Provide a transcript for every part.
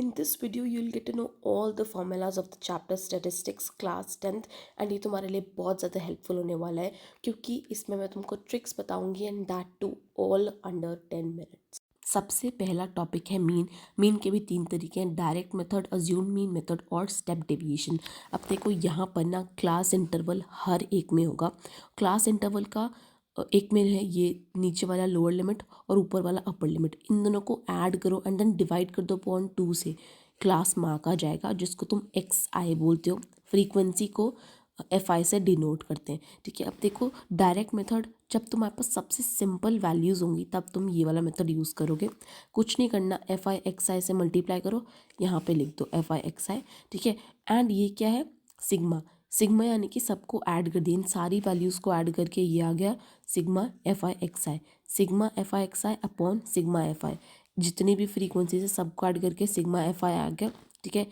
In this video, you'll get to know all the formulas of the chapter Statistics class 10th and ये तुम्हारे लिए बहुत ज़्यादा helpful होने वाला है क्योंकि इसमें मैं तुमको ट्रिक्स बताऊंगी and that too all under 10 minutes. सबसे पहला टॉपिक है मीन के भी तीन तरीके हैं, direct method, assume mean method और स्टेप डेविएशन। अब देखो यहाँ पर ना क्लास इंटरवल हर एक में होगा। क्लास इंटरवल का एक में है ये नीचे वाला लोअर लिमिट और ऊपर वाला अपर लिमिट, इन दोनों को ऐड करो एंड देन डिवाइड कर दो अपॉन 2 से, क्लास मार्क आ जाएगा जिसको तुम एक्स आई बोलते हो। फ्रीक्वेंसी को एफ आई से डिनोट करते हैं। ठीक है, अब देखो डायरेक्ट मेथड, जब तुम्हारे पास सबसे सिंपल वैल्यूज़ होंगी तब तुम ये वाला मेथड यूज़ करोगे। कुछ नहीं करना, एफ आई एक्स आई से मल्टीप्लाई करो, यहाँ पे लिख दो एफ आई एक्स आई। ठीक है, एंड ये क्या है, सिग्मा। सिग्मा यानी कि सबको ऐड कर दिया, इन सारी वैल्यूज़ को ऐड करके ये आ गया sigma F I x I. Sigma F I x I upon sigma F I, जितनी भी फ्रीक्वेंसी है सबको ऐड करके सिग्मा एफ आई आ गया। ठीक है,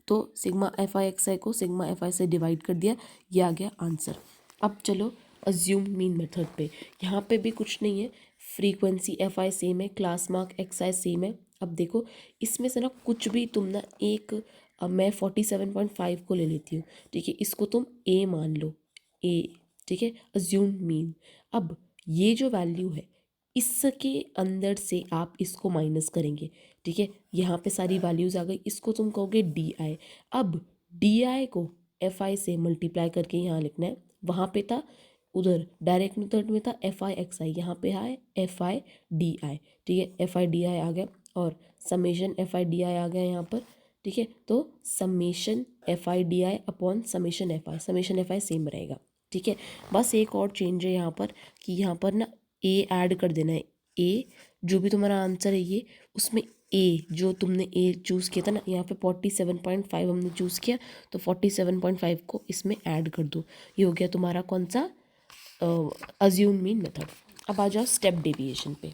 तो सिग्मा एफ आई एक्स आई को सिग्मा एफ आई से डिवाइड कर दिया, ये आ गया आंसर। अब चलो अज्यूम मीन मेथड पे, यहाँ पे भी कुछ नहीं है, फ्रीक्वेंसी एफ आई सेम है, क्लास मार्क एक्स आई सेम है। अब देखो इसमें से ना कुछ भी तुम ना एक, अब मैं 47.5 को ले लेती हूँ। ठीक है, इसको तुम ए मान लो, ए। ठीक है, अज्यूम मीन। अब ये जो वैल्यू है इसके अंदर से आप इसको माइनस करेंगे। ठीक है, यहाँ पे सारी वैल्यूज़ आ गई, इसको तुम कहोगे डी आई। अब डी आई को एफ आई से मल्टीप्लाई करके यहाँ लिखना है, वहाँ पे था उधर डायरेक्ट मेथड में था एफ आई एक्स आई, यहाँ पे है एफ आई डी आई। ठीक है, एफ आई डी आई आ गया और summation F I D I आ गया यहाँ पर। ठीक है, तो summation F I D I upon summation F I same रहेगा। ठीक है, बस एक और चेंज है यहाँ पर कि यहाँ पर ना ए ऐड कर देना है। ए जो भी तुम्हारा आंसर है ये, उसमें ए जो तुमने ए चूज़ किया था ना, यहाँ पे 47.5 हमने चूज़ किया तो 47.5 को इसमें ऐड कर दो, ये हो गया तुम्हारा कौन सा, अज्यूम मीन मेथड। अब आ जाओ स्टेप डेविएशन पे।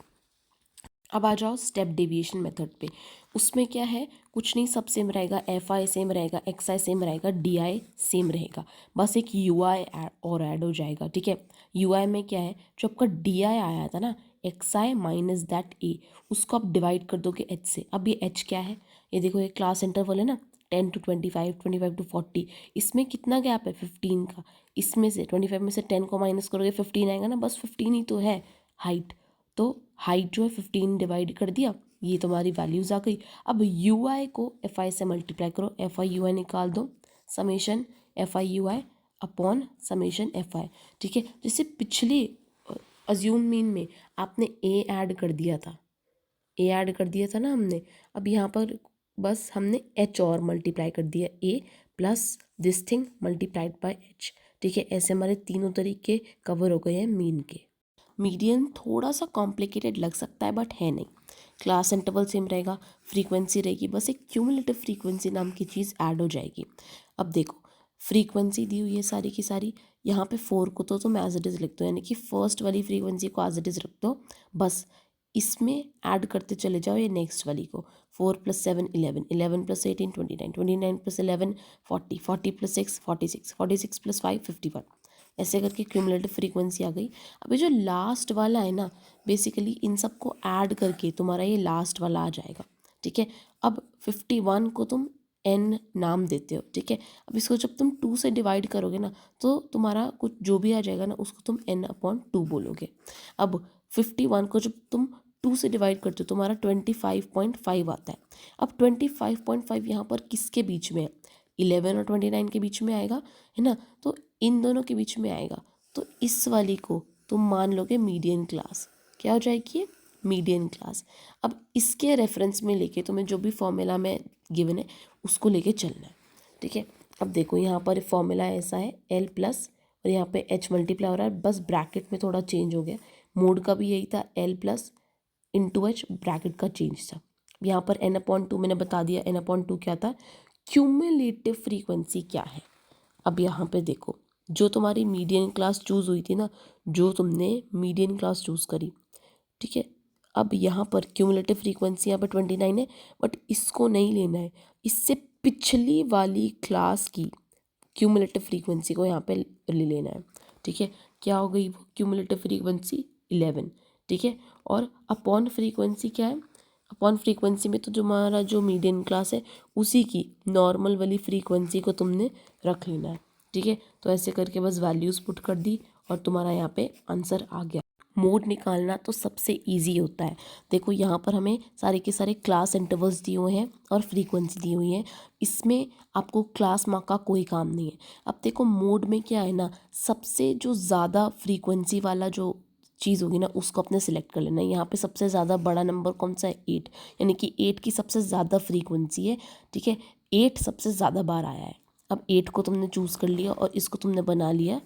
अब आ जाओ स्टेप डेविएशन मेथड पे, उसमें क्या है, कुछ नहीं, सब सेम रहेगा, एफ आई सेम रहेगा, एक्स आई सेम रहेगा, डी आई सेम रहेगा, बस एक यू आई और ऐड हो जाएगा। ठीक है, यू आई में क्या है, जो आपका डी आई आया था ना, एक्स आई माइनस दैट ए, उसको आप डिवाइड कर दोगे एच से। अब ये एच क्या है, ये देखो ये क्लास इंटरवल है ना, 10 to 25, 25 to 40, इसमें कितना गैप है 15 का, इसमें से 25 में से 10 को माइनस करोगे 15 आएगा ना, बस 15 ही तो है हाइट। तो हाइट जो है 15 डिवाइड कर दिया, ये तुम्हारी वैल्यूज़ आ गई। अब यू आई को एफ आई से मल्टीप्लाई करो, एफ आई यू आई निकाल दो, summation F I you I upon summation F आई। ठीक है, जैसे पिछले अज्यूम मीन में आपने ए ऐड कर दिया था, ए ऐड कर दिया था ना हमने, अब यहाँ पर बस हमने एच और मल्टीप्लाई कर दिया, A plus this thing multiplied by H. ठीक है, ऐसे हमारे तीनों तरीके कवर हो गए हैं मीन के। मीडियन थोड़ा सा कॉम्प्लिकेटेड लग सकता है बट है नहीं, क्लास इंटरवल सेम रहेगा, फ्रीक्वेंसी रहेगी, बस एक क्यूमुलेटिव फ्रीक्वेंसी नाम की चीज़ ऐड हो जाएगी। अब देखो फ्रीक्वेंसी दी हुई है सारी की सारी, यहाँ पे 4 को तो तुम एज इट इज़ लिख दो, यानी कि फर्स्ट वाली फ्रीक्वेंसी को एज इट इज़ रख दो, बस इसमें ऐड करते चले जाओ ये नेक्स्ट वाली को, 4 + 7 11, 11 + 18 29, 29 + 11 40, 40 + 6 46, 46 + 5 51, ऐसे करके क्यूमुलेटिव फ्रीक्वेंसी आ गई। अब ये जो लास्ट वाला है ना, बेसिकली इन सब को ऐड करके तुम्हारा ये लास्ट वाला आ जाएगा। ठीक है, अब 51 को तुम n नाम देते हो। ठीक है, अब इसको जब तुम 2 से डिवाइड करोगे ना, तो तुम्हारा कुछ जो भी आ जाएगा ना उसको तुम n/2 बोलोगे। अब 51 को जब तुम 2 से डिवाइड करते हो तुम्हारा 25.5 आता है। अब 25.5 यहाँ पर किसके बीच में है, 11 और 29 के बीच में आएगा, है ना, तो इन दोनों के बीच में आएगा, तो इस वाली को तुम मान लोगे मीडियन क्लास। क्या हो जाएगी ये, मीडियन क्लास। अब इसके रेफरेंस में लेके तुम्हें जो भी फॉर्मूला में गिवन है उसको लेके चलना है। ठीक है, अब देखो यहाँ पर फॉर्मूला ऐसा है, एल प्लस और यहाँ पे एच मल्टीप्लाई हो रहा है, बस ब्रैकेट में थोड़ा चेंज हो गया, मोड का भी यही था, L plus into H, bracket का चेंज था। यहाँ पर n/2 मैंने बता दिया, n/2 क्या था, क्यूमुलेटिव फ्रीक्वेंसी क्या है। अब यहाँ पे देखो जो तुम्हारी मीडियन क्लास चूज़ हुई थी ना, जो तुमने मीडियन क्लास चूज़ करी, ठीक है, अब यहाँ पर क्यूमुलेटिव फ्रीक्वेंसी यहाँ पर 29 है, बट इसको नहीं लेना है, इससे पिछली वाली क्लास की क्यूमुलेटिव फ्रीक्वेंसी को यहाँ पे ले लेना है। ठीक है, क्या हो गई वो क्यूमुलेटिव फ्रीक्वेंसी 11। ठीक है, और अपॉन फ्रीक्वेंसी क्या है, अपॉन फ्रीक्वेंसी में तो जो हमारा जो मीडियन क्लास है उसी की नॉर्मल वाली फ्रीक्वेंसी को तुमने रख लेना है, ठीक है। तो ऐसे करके बस वैल्यूज़ पुट कर दी और तुम्हारा यहाँ पे आंसर आ गया। मोड निकालना तो सबसे इजी होता है। देखो यहाँ पर हमें सारे के सारे क्लास इंटरवल्स दिए हुए हैं और फ्रीक्वेंसी दी हुई है। इसमें आपको क्लास मार्क का कोई काम नहीं है। अब देखो मोड में क्या है ना, सबसे जो ज़्यादा फ्रीक्वेंसी वाला जो चीज़ होगी ना उसको अपने सिलेक्ट कर लेना है। यहाँ पे सबसे ज़्यादा बड़ा नंबर कौन सा है, 8, यानी कि 8 की सबसे ज़्यादा फ्रीक्वेंसी है, ठीक है। 8 सबसे ज़्यादा बार आया है। अब 8 को तुमने चूज़ कर लिया और इसको तुमने बना लिया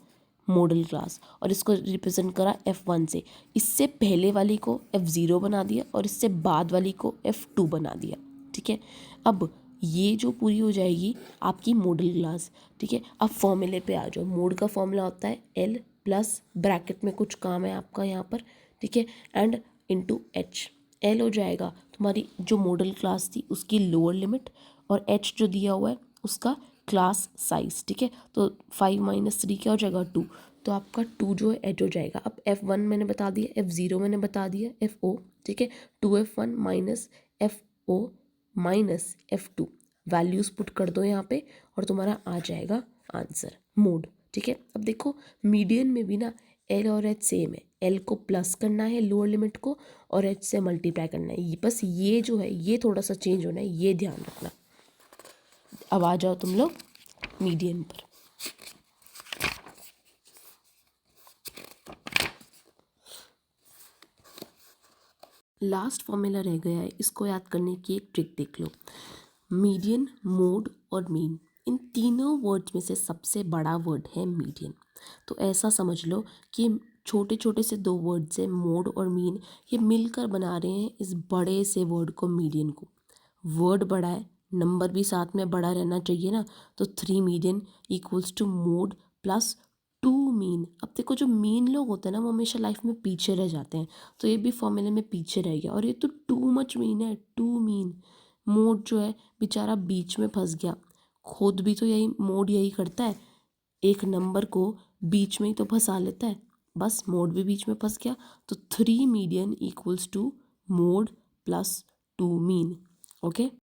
मॉडल क्लास और इसको रिप्रेजेंट करा F1 से। इससे पहले वाली को F0 बना दिया और इससे बाद वाली को F2 बना दिया, ठीक है। अब ये जो पूरी हो जाएगी आपकी मॉडल क्लास, ठीक है। अब फॉर्मूले पे आ जाओ। मोड का फॉर्मूला होता है L प्लस ब्रैकेट में कुछ काम है आपका यहाँ पर, ठीक है, एंड इंटू एच। L हो जाएगा तुम्हारी जो मॉडल क्लास थी उसकी लोअर लिमिट और H जो दिया हुआ है उसका क्लास साइज, ठीक है। तो 5 - 3 क्या हो जाएगा, 2। तो आपका 2 जो है एच हो जाएगा। अब F1 मैंने बता दिया, F0 मैंने बता दिया, FO, ठीक है। 2F1 minus FO minus F2 values put कर दो यहाँ पे और तुम्हारा आ जाएगा आंसर मोड, ठीक है। अब देखो मीडियन में भी ना L और H सेम है। L को प्लस करना है लोअर लिमिट को और H से मल्टीप्लाई करना है। बस ये जो है ये थोड़ा सा चेंज होना है, ये ध्यान रखना। अब आ जाओ तुम लोग मीडियन पर। लास्ट फॉर्मूला रह गया है, इसको याद करने की एक ट्रिक देख लो। मीडियन, मोड और मीन, इन तीनों वर्ड्स में से सबसे बड़ा वर्ड है मीडियन। तो ऐसा समझ लो कि छोटे छोटे से दो वर्ड्स है मोड और मीन, ये मिलकर बना रहे हैं इस बड़े से वर्ड को मीडियन को। वर्ड बड़ा है, नंबर भी साथ में बड़ा रहना चाहिए ना, तो 3 median equals to mode plus 2 mean. अब देखो जो मीन लोग होते हैं ना वो हमेशा लाइफ में पीछे रह जाते हैं, तो ये भी फॉर्मूले में पीछे रह गया और ये तो टू मच मीन है, 2 मीन। मोड जो है बेचारा बीच में फंस गया, खुद भी तो यही मोड यही करता है, एक नंबर को बीच में ही तो फंसा लेता है, बस मोड भी बीच में फंस गया। तो 3 median equals to mode plus 2 mean, okay.